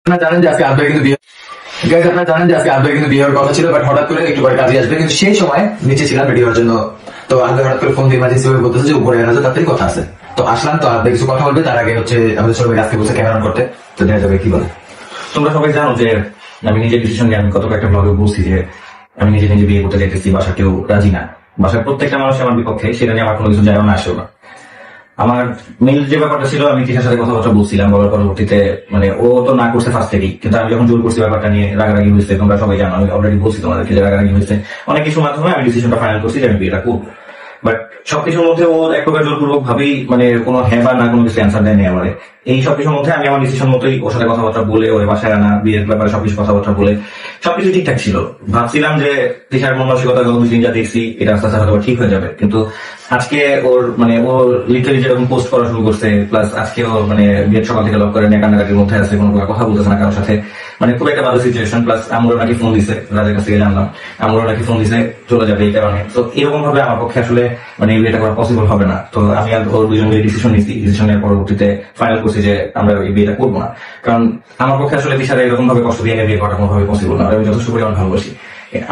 জানেন যে আজকে আব্বার কিন্তু আপনারা জানেন যে আজকে আব্বার কিন্তু বিয়ে হওয়ার কথা ছিল, বাট হঠাৎ করে একটু পরে কাজে আসবে, কিন্তু সেই সময় নিচে ছিলাম রেডি হওয়ার জন্য। তো আব্বা হঠাৎ করে ফোন দিয়ে ইমার্জেন্সি ভাবে বলতেছে যে উপরে এরা তাড়াতাড়ি কথা আছে। তো আসলাম, তো আব্বা কিছু কথা বলবে, তার আগে হচ্ছে আমাদের সবাই আজকে বসে ক্যামেরা অন করতে। তো দেখা যাবে কি বলে। তোমরা সবাই জানো যে আমি নিজের ডিসিশন নিয়ে আমি কত একটা ব্লগে বলছি যে আমি নিজে নিজে বিয়ে করতে চাইতেছি, বাসা কেউ রাজি না, বাসার প্রত্যেকটা মানুষ আমার বিপক্ষে, সেটা নিয়ে আমার কোনো কিছু যায় না আসেও না। আমার মেইন যে ব্যাপারটা ছিল, আমি তিশার সাথে কথাবার্তা বলছিলাম, বলার পরবর্তীতে মানে ও তো না করছে ফার্স্ট থেকেই, কিন্তু আমি যখন জোর করছি ব্যাপারটা নিয়ে রাগারাগি হয়েছে। তোমরা সবাই জানো, আমি অলরেডি বলছি তোমাদেরকে যে রাগারাগি হয়েছে অনেক কিছুর মাধ্যমে আমি ডিসিশনটা ফাইনাল করছি যে আমি বিয়েটা করবো। বাট সবকিছুর মধ্যে ও এক প্রকার জোরপূর্বক ভাবেই মানে কোনো হ্যাঁ বা না কোনো কিছু অ্যান্সার দেয়নি আমার। এই সবকিছুর মধ্যে আমি আমার ডিসিশন মতোই ওর সাথে কথাবার্তা বলে, ওর বাসায় আনা, বিয়ের ব্যাপারে সবকিছু কথাবার্তা বলে সবকিছু ঠিকঠাক ছিল। ভাবছিলাম যে দিশার মন মানসিকতা গত দুদিন যা দেখছি এটা আস্তে আস্তে হয়তো ঠিক হয়ে যাবে, কিন্তু আজকে ওর মানে ও লিটারালি যেরকম পোস্ট করা শুরু করছে, প্লাস আজকে ও মানে বিয়ের সকাল থেকে লক করে নিয়ে কান্নাকাটির মধ্যে আছে, কোনো কথা বলতেছে না কারোর সাথে, মানে খুব একটা ভালো সিচুয়েশন। প্লাস আমরাও নাকি ফোন দিছে, রাজের কাছ থেকে জানলাম আমরাও নাকি ফোন দিছে চলে যাবে এই কারণে। তো এরকম ভাবে আমার পক্ষে আসলে মানে বিয়েটা করা পসিবল হবে না। তো আমি আর ওর দুজন মিলে ডিসিশন নিচ্ছি, ডিসিশনের পরবর্তীতে ফাইনাল করছি যে আমরা এই বিয়েটা করবো না। কারণ আমার পক্ষে আসলে দিশারে এরকম ভাবে কষ্ট দিয়ে বিয়ে করা কোনোভাবে পসিবল না। আমি যথেষ্ট পরিমাণ ভালোবাসি।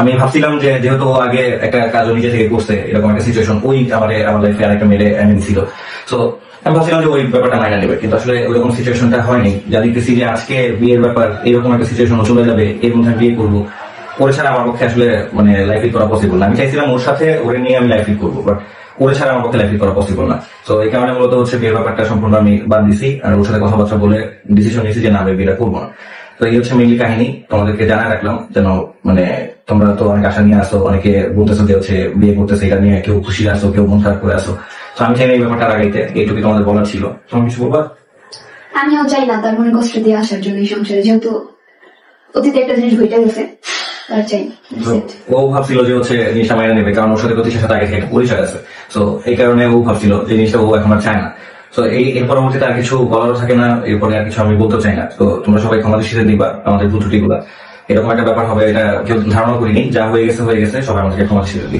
আমি ভাবছিলাম যে যেহেতু ও আগে একটা কাজও নিজে থেকে করছে, এরকম একটা সিচুয়েশন ওই আমার লাইফে আরেকটা মেলে এনে দিছিল, তো আমি ভাবছিলাম যে ওই ব্যাপারটা মাইনা নেবে, কিন্তু আসলে ওইরকম সিচুয়েশনটা হয়নি। যা দেখতেছি যে আজকে বিয়ের ব্যাপার এরকম একটা সিচুয়েশন চলে যাবে, এর মধ্যে বিয়ে করবো, ওর ছাড়া আমার পক্ষে আসলে মানে লাইফ লিড করা পসিবল না। আমি চাইছিলাম ওর সাথে ওরে নিয়ে আমি লাইফ লিড করবো, বাট ওর ছাড়া আমার পক্ষে লাইফ লিড করা পসিবল না। তো এই কারণে মূলত হচ্ছে বিয়ের ব্যাপারটা সম্পূর্ণ আমি বাদ দিছি, আর ওর সাথে কথাবার্তা বলে ডিসিশন নিয়েছি যে না আমি বিয়েটা করবো না। তো এই হচ্ছে মেইনলি কাহিনী, তোমাদেরকে জানা রাখলাম যেন মানে তোমরা তো অনেক আশা নিয়ে আসো, অনেকে বলতেছো যে হচ্ছে বিয়ে করতেছে, এটা নিয়ে কেউ খুশি আসো, কেউ মন খারাপ করে আসো। তো আমি চাই এই ব্যাপারটা আগাইতে, এইটুকু তোমাদের বলার ছিল। তোমার কিছু বলবা? আমিও চাই না তার মনে কষ্ট দিয়ে আসার জন্য এই সংসারে, যেহেতু অতীতে একটা জিনিস ঘটে গেছে, তার চাই। ও ভাবছিল যে হচ্ছে জিনিসটা মাইনে নেবে, কারণ ওর সাথে প্রতিষ্ঠার সাথে আগে থেকে একটা পরিচয় আছে। তো এই কারণে ও ভাবছিল যে জিনিসটা ও এখন আর চায় না। তো এর পরবর্তীতে আর কিছু বলারও থাকে না, এরপরে আর কিছু আমি বলতে চাই না। তো তোমরা সবাই ক্ষমা দৃষ্টিতে দিবা আমাদের ভুল ত্রুটিগুলা। এরকম একটা ব্যাপার হবে এটা কেউ ধারণা করিনি, যা হয়ে গেছে, সবাই আমাদেরকে ক্ষমা দৃষ্টিতে দিই।